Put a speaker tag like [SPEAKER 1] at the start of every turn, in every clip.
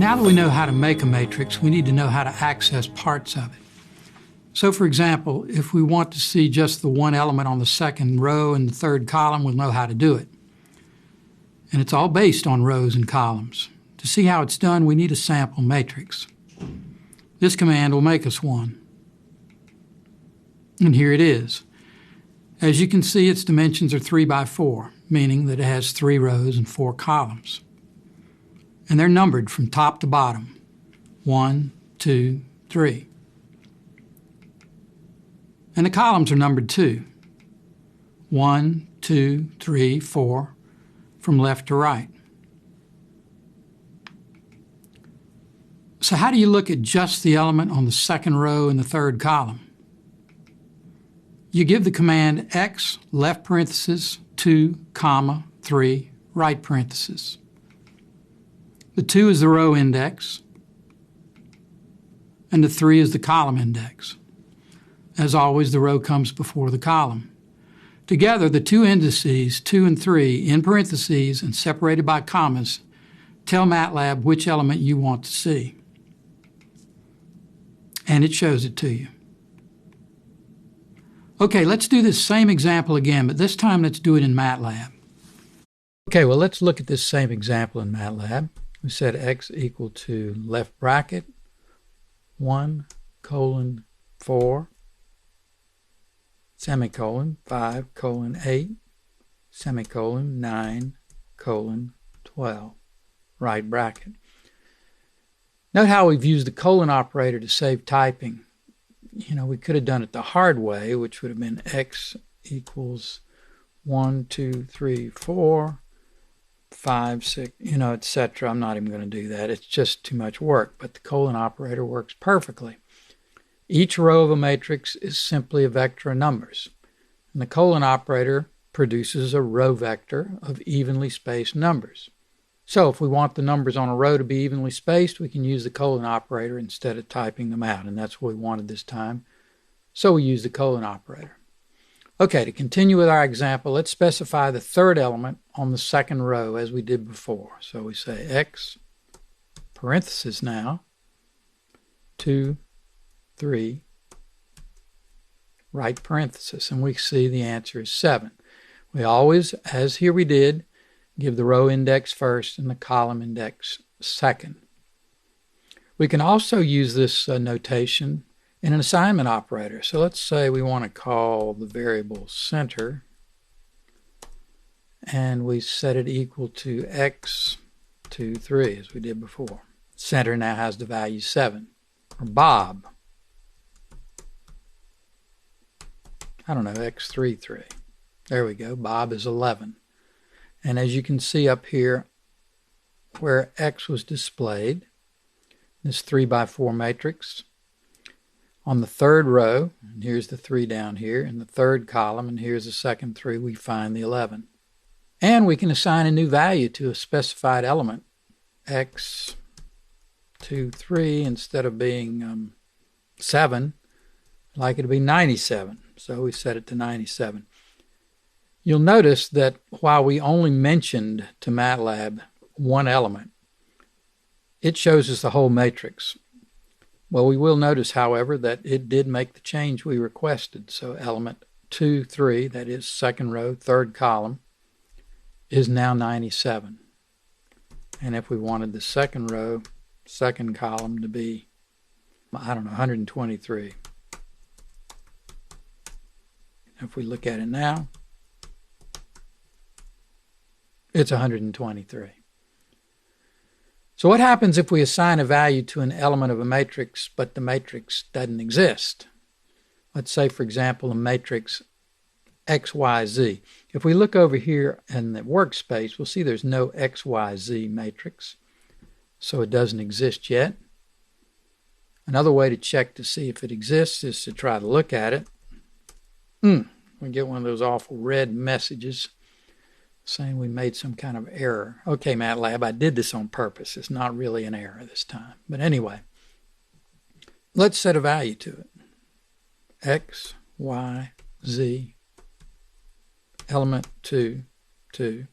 [SPEAKER 1] Now that we know how to make a matrix, we need to know how to access parts of it. So for example, if we want to see just the one element on the second row and the third column, we'll know how to do it. And it's all based on rows and columns. To see how it's done, we need a sample matrix. This command will make us one. And here it is. As you can see, its dimensions are 3 by 4, meaning that it has 3 rows and 4 columns. And they're numbered from top to bottom. 1, 2, 3. And the columns are numbered too. 1, 2, 3, 4, from left to right. So how do you look at just the element on the second row and the third column? You give the command x, left parenthesis, 2, comma, 3, right parenthesis. The 2 is the row index, and the 3 is the column index. As always, the row comes before the column. Together, the two indices, 2 and 3, in parentheses and separated by commas, tell MATLAB which element you want to see. And it shows it to you. Okay, let's do this same example again, but this time let's do it in MATLAB. Okay, well, let's look at this same example in MATLAB. We said x equal to left bracket 1 colon 4 semicolon 5 colon 8 semicolon 9 colon 12 right bracket. Note how we've used the colon operator to save typing. You know, we could have done it the hard way, which would have been x equals 1, 2, 3, 4, 5, 6, etc. I'm not even going to do that. It's just too much work, but the colon operator works perfectly. Each row of a matrix is simply a vector of numbers, and the colon operator produces a row vector of evenly spaced numbers. So if we want the numbers on a row to be evenly spaced, we can use the colon operator instead of typing them out, and that's what we wanted this time. So we use the colon operator. Okay, to continue with our example, let's specify the third element on the second row as we did before. So we say x, parenthesis now, 2, 3, right parenthesis, and we see the answer is 7. We always, as here we did, give the row index first and the column index second. We can also use this notation in an assignment operator. So let's say we want to call the variable center, and we set it equal to x 2, 3 as we did before. Center now has the value 7. Or Bob, I don't know, x 3, 3. There we go. Bob is 11. And as you can see up here where x was displayed, this 3 by 4 matrix, on the third row, and here's the 3 down here, in the third column, and here's the second 3, we find the 11. And we can assign a new value to a specified element, x 2, 3, instead of being 7, I'd like it to be 97. So we set it to 97. You'll notice that while we only mentioned to MATLAB one element, it shows us the whole matrix. Well, we will notice, however, that it did make the change we requested. So element 2, 3, that is second row, third column, is now 97. And if we wanted the second row, second column to be, 123. If we look at it now, it's 123. So what happens if we assign a value to an element of a matrix, but the matrix doesn't exist? Let's say, for example, a matrix XYZ. If we look over here in the workspace, we'll see there's no XYZ matrix, so it doesn't exist yet. Another way to check to see if it exists is to try to look at it. We get one of those awful red messages saying we made some kind of error. Okay, MATLAB, I did this on purpose. It's not really an error this time. But anyway, let's set a value to it. X, Y, Z, element 2, 2,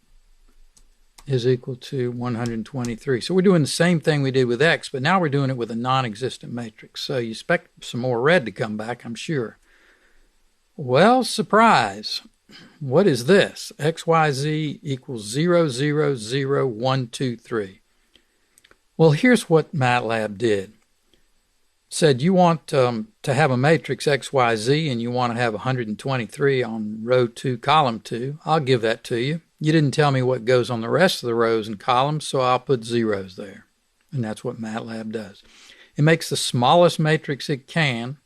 [SPEAKER 1] is equal to 123. So we're doing the same thing we did with X, but now we're doing it with a non-existent matrix. So you expect some more red to come back, I'm sure. Well, surprise. What is this? XYZ equals 0, 0, 0, 1, 2, 3. Well, here's what MATLAB did. It said you want to have a matrix XYZ and you want to have 123 on row 2, column 2. I'll give that to you. You didn't tell me what goes on the rest of the rows and columns, so I'll put zeros there. And that's what MATLAB does. It makes the smallest matrix it can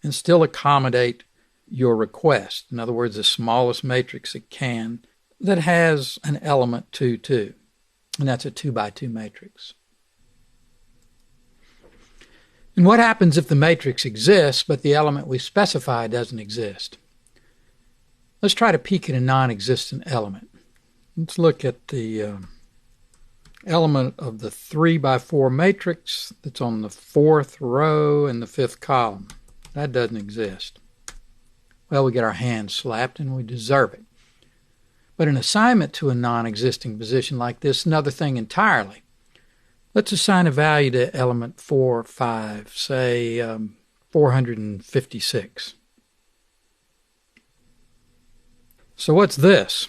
[SPEAKER 1] and still accommodate your request. In other words, the smallest matrix it can that has an element 2, 2. And that's a 2 by 2 matrix. And what happens if the matrix exists, but the element we specify doesn't exist? Let's try to peek at a non-existent element. Let's look at the element of the 3 by 4 matrix that's on the 4th row and the 5th column. That doesn't exist. Well, we get our hands slapped and we deserve it. But an assignment to a non-existing position like this is another thing entirely. Let's assign a value to element 4, 5, say 456. So what's this?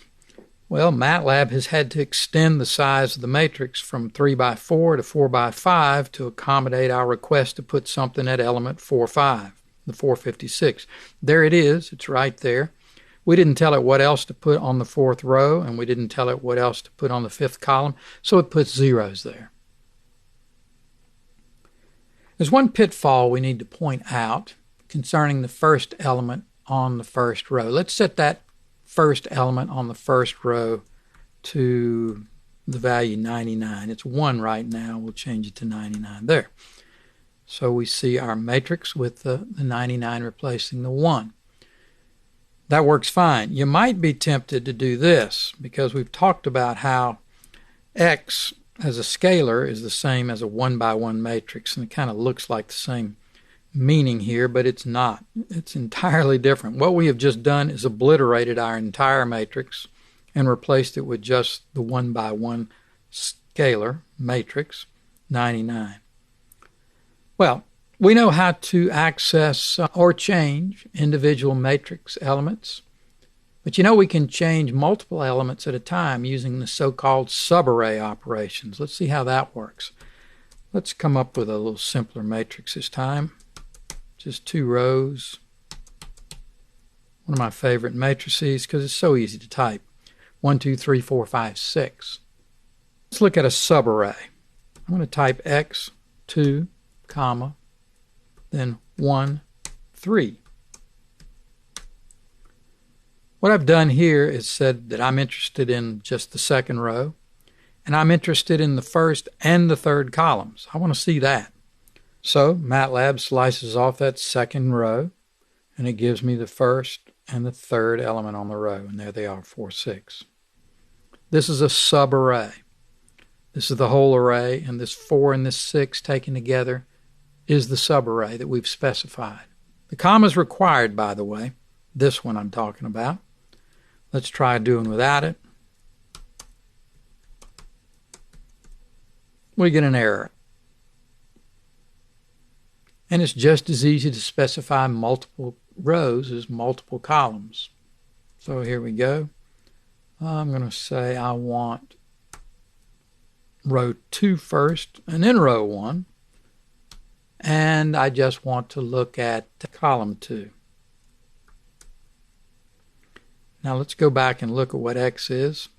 [SPEAKER 1] Well, MATLAB has had to extend the size of the matrix from 3 by 4 to 4 by 5 to accommodate our request to put something at element 4, 5, the 456. There it is. It's right there. We didn't tell it what else to put on the 4th row, and we didn't tell it what else to put on the 5th column, so it puts zeros there. There's one pitfall we need to point out concerning the first element on the 1st row. Let's set that first element on the 1st row to the value 99. It's 1 right now. We'll change it to 99 there. So we see our matrix with the 99 replacing the 1. That works fine. You might be tempted to do this because we've talked about how X as a scalar is the same as a 1 by 1 matrix, and it kind of looks like the same meaning here, but it's not. It's entirely different. What we have just done is obliterated our entire matrix and replaced it with just the 1 by 1 scalar matrix, 99. Well, we know how to access or change individual matrix elements, but you know we can change multiple elements at a time using the so-called subarray operations. Let's see how that works. Let's come up with a little simpler matrix this time. Just 2 rows. One of my favorite matrices because it's so easy to type. 1, 2, 3, 4, 5, 6. Let's look at a subarray. I'm going to type X, 2, comma, then 1, 3. What I've done here is said that I'm interested in just the 2nd row, and I'm interested in the 1st and the 3rd columns. I want to see that. So MATLAB slices off that 2nd row, and it gives me the 1st and the 3rd element on the row, and there they are, 4, 6. This is a subarray. This is the whole array, and this 4 and this 6 taken together is the subarray that we've specified. The comma is required, by the way, this one I'm talking about. Let's try doing without it. We get an error. And it's just as easy to specify multiple rows as multiple columns. So here we go. I'm going to say I want row 2 first and then row 1. And I just want to look at column 2. Now let's go back and look at what X is.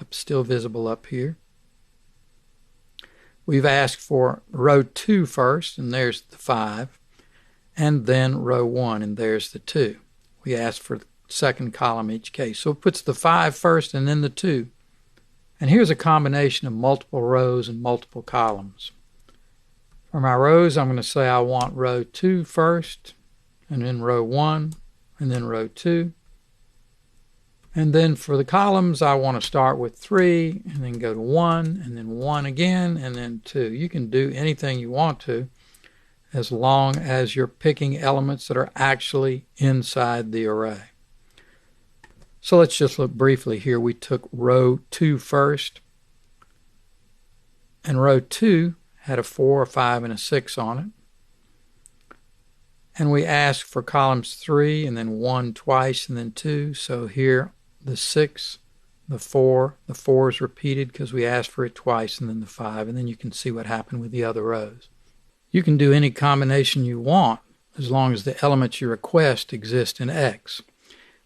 [SPEAKER 1] It's still visible up here. We've asked for row 2 first, and there's the 5, and then row 1, and there's the 2. We asked for the 2nd column each case. So it puts the 5 first and then the 2. And here's a combination of multiple rows and multiple columns. For my rows, I'm going to say I want row 2 first, and then row 1, and then row 2. And then for the columns, I want to start with 3, and then go to 1, and then 1 again, and then 2. You can do anything you want to, as long as you're picking elements that are actually inside the array. So let's just look briefly here. We took row 2 first, and row 2 had a 4, a 5, and a 6 on it. And we asked for columns 3 and then 1 twice and then 2. So here the 6, the 4 is repeated because we asked for it twice, and then the 5, and then you can see what happened with the other rows. You can do any combination you want as long as the elements you request exist in X.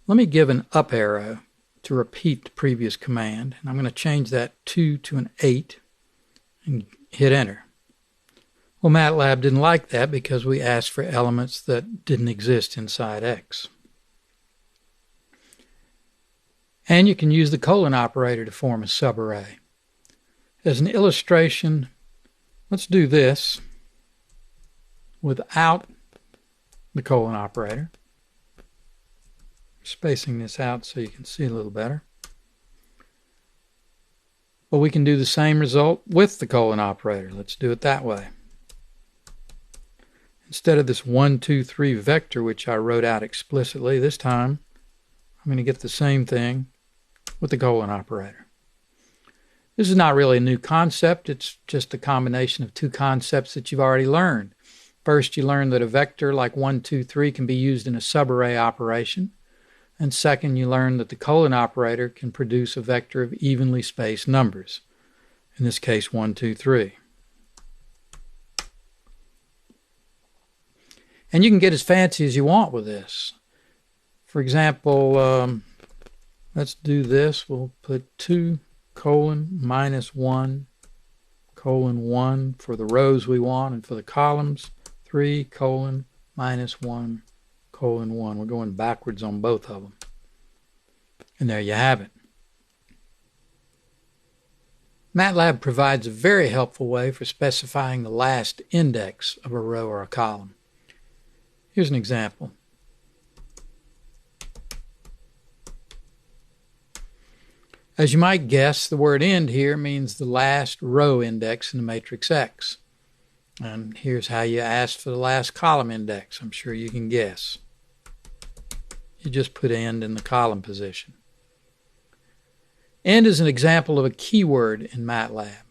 [SPEAKER 1] Let me give an up arrow to repeat the previous command, and I'm going to change that 2 to an 8 and hit enter. Well, MATLAB didn't like that because we asked for elements that didn't exist inside X. And you can use the colon operator to form a subarray. As an illustration, let's do this without the colon operator. Spacing this out so you can see a little better. But we can do the same result with the colon operator. Let's do it that way. Instead of this 1, 2, 3 vector, which I wrote out explicitly, this time I'm going to get the same thing with the colon operator. This is not really a new concept. It's just a combination of two concepts that you've already learned. First, you learned that a vector like 1, 2, 3 can be used in a subarray operation. And second, you learned that the colon operator can produce a vector of evenly spaced numbers. In this case, 1, 2, 3. And you can get as fancy as you want with this. For example, let's do this. We'll put 2 colon minus 1 colon 1 for the rows we want, and for the columns 3 colon minus 1 colon 1. We're going backwards on both of them. And there you have it. MATLAB provides a very helpful way for specifying the last index of a row or a column. Here's an example. As you might guess, the word end here means the last row index in the matrix X. And here's how you ask for the last column index. I'm sure you can guess. You just put end in the column position. End is an example of a keyword in MATLAB.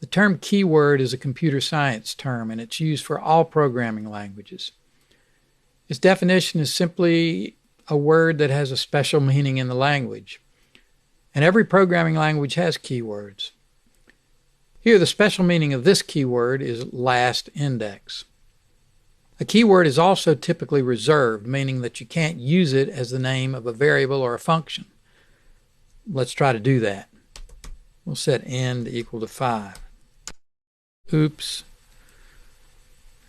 [SPEAKER 1] The term keyword is a computer science term, and it's used for all programming languages. Its definition is simply a word that has a special meaning in the language. And every programming language has keywords. Here, the special meaning of this keyword is last index. A keyword is also typically reserved, meaning that you can't use it as the name of a variable or a function. Let's try to do that. We'll set end equal to 5. Oops.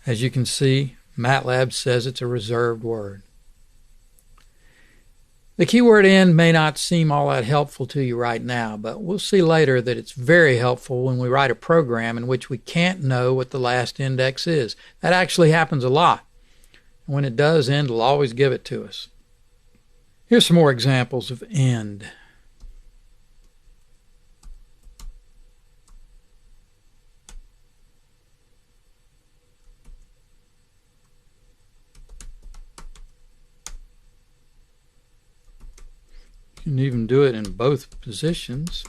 [SPEAKER 1] As you can see, MATLAB says it's a reserved word. The keyword end may not seem all that helpful to you right now, but we'll see later that it's very helpful when we write a program in which we can't know what the last index is. That actually happens a lot. And when it does, end will always give it to us. Here's some more examples of end. You can even do it in both positions.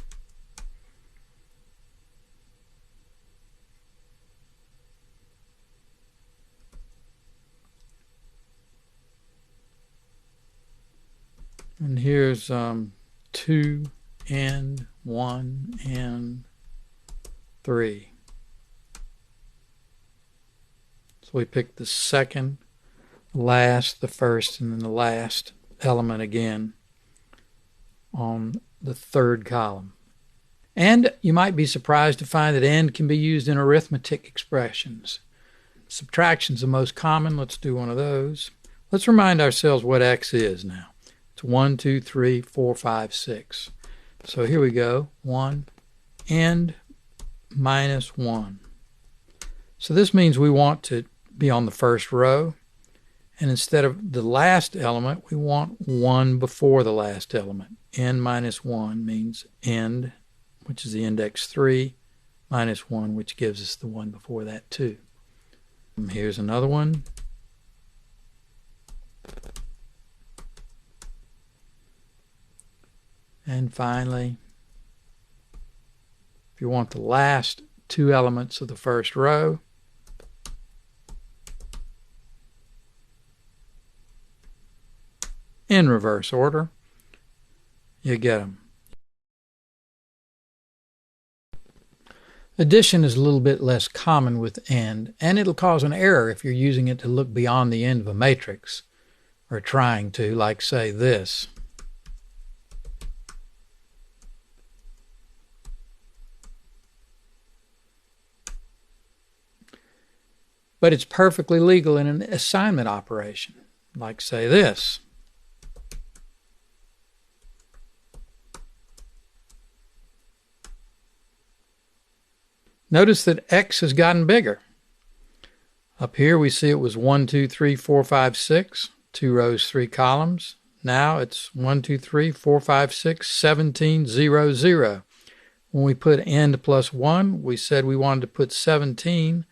[SPEAKER 1] And here's 2 and 1 and 3. So we pick the second, last, the first, and then the last element again on the third column. And you might be surprised to find that end can be used in arithmetic expressions. Subtraction's the most common. Let's do one of those. Let's remind ourselves what X is now. It's 1, 2, 3, 4, 5, 6. So here we go. 1 and minus 1. So this means we want to be on the first row. And instead of the last element, we want 1 before the last element. N minus 1 means end, which is the index 3, minus 1, which gives us the one before that, 2. And here's another one. And finally, if you want the last two elements of the first row. In reverse order, you get them. Addition is a little bit less common with AND, and it'll cause an error if you're using it to look beyond the end of a matrix, or trying to, like say this. But it's perfectly legal in an assignment operation, like say this. Notice that X has gotten bigger. Up here we see it was 1, 2, 3, 4, 5, 6, 2 rows, 3 columns. Now it's 1, 2, 3, 4, 5, 6, 17, 0, 0. When we put AND plus 1, we said we wanted to put 17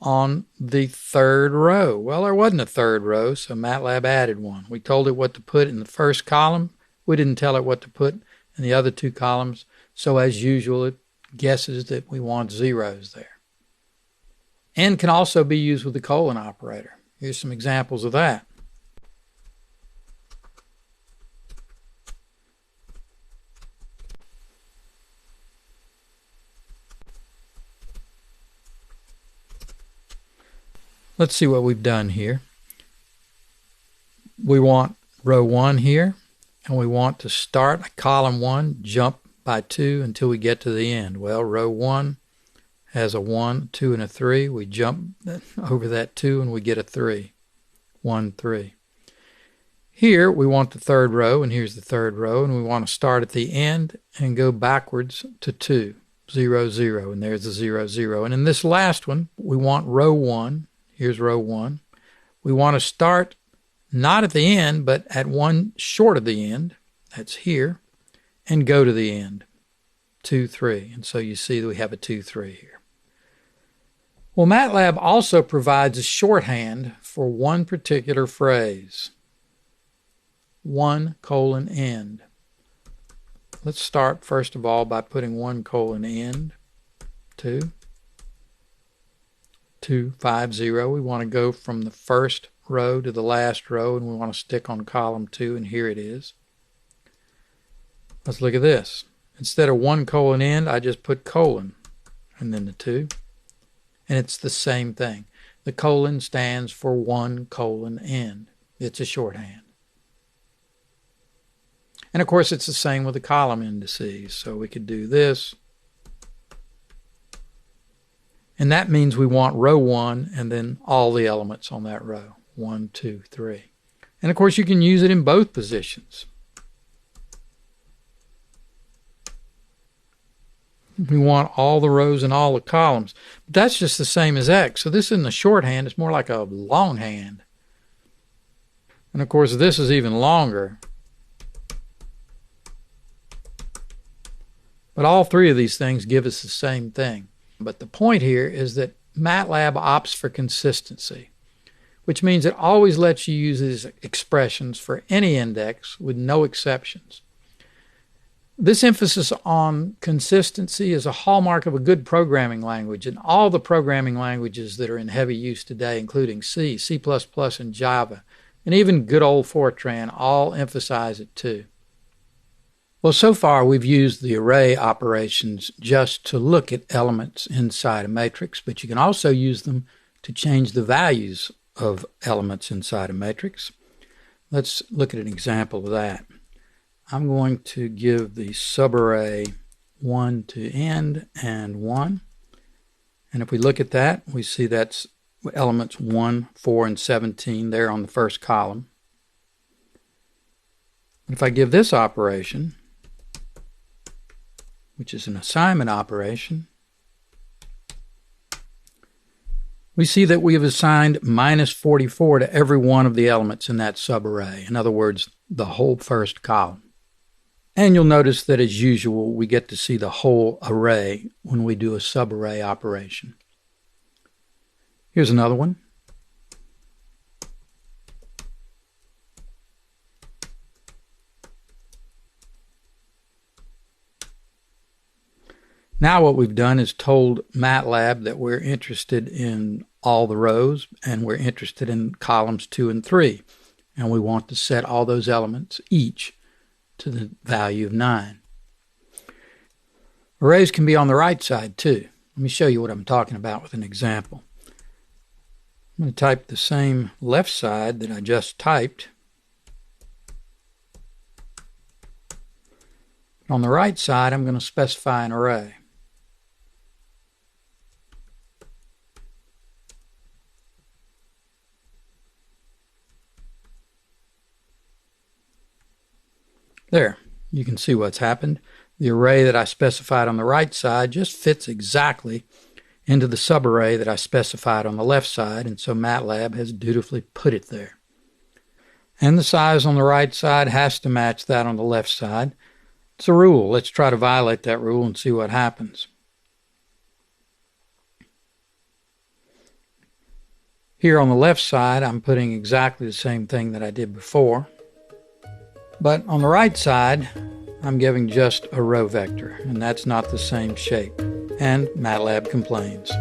[SPEAKER 1] on the third row. Well, there wasn't a third row, so MATLAB added one. We told it what to put in the first column. We didn't tell it what to put in the other two columns. So as usual, it guesses that we want zeros there. AND can also be used with the colon operator. Here's some examples of that. Let's see what we've done here. We want row 1 here, and we want to start column 1, jump by 2 until we get to the end. Well, row 1 has a 1, 2, and a 3. We jump over that 2 and we get a 3. 1, 3. Here we want the third row, and here's the third row, and we want to start at the end and go backwards to 2. 0, 0, and there's the 0, 0. And in this last one, we want row 1. Here's row 1. We want to start not at the end, but at one short of the end. That's here. And go to the end. 2, 3. And so you see that we have a 2, 3 here. Well, MATLAB also provides a shorthand for one particular phrase. 1 colon end. Let's start first of all by putting 1 colon end. 2. 2, 5, 0. We want to go from the first row to the last row, and we want to stick on column 2, and here it is. Let's look at this. Instead of 1 colon end, I just put colon and then the 2. And it's the same thing. The colon stands for 1 colon end. It's a shorthand. And of course, it's the same with the column indices. So we could do this. And that means we want row 1 and then all the elements on that row. 1, 2, 3. And of course, you can use it in both positions. We want all the rows and all the columns. But that's just the same as X. So this isn't a shorthand. It's more like a longhand. And of course, this is even longer. But all three of these things give us the same thing. But the point here is that MATLAB opts for consistency, which means it always lets you use these expressions for any index with no exceptions. This emphasis on consistency is a hallmark of a good programming language, and all the programming languages that are in heavy use today, including C, C++, and Java, and even good old Fortran, all emphasize it too. Well, so far we've used the array operations just to look at elements inside a matrix, but you can also use them to change the values of elements inside a matrix. Let's look at an example of that. I'm going to give the subarray 1 to end and 1. And if we look at that, we see that's elements 1, 4, and 17 there on the first column. If I give this operation, which is an assignment operation, we see that we have assigned minus 44 to every one of the elements in that subarray. In other words, the whole first column. And you'll notice that, as usual, we get to see the whole array when we do a subarray operation. Here's another one. Now what we've done is told MATLAB that we're interested in all the rows and we're interested in columns 2 and 3. And we want to set all those elements each to the value of 9. Arrays can be on the right side too. Let me show you what I'm talking about with an example. I'm going to type the same left side that I just typed. On the right side, I'm going to specify an array. There, you can see what's happened. The array that I specified on the right side just fits exactly into the subarray that I specified on the left side, and so MATLAB has dutifully put it there. And the size on the right side has to match that on the left side. It's a rule. Let's try to violate that rule and see what happens. Here on the left side, I'm putting exactly the same thing that I did before. But on the right side, I'm giving just a row vector, and that's not the same shape. And MATLAB complains.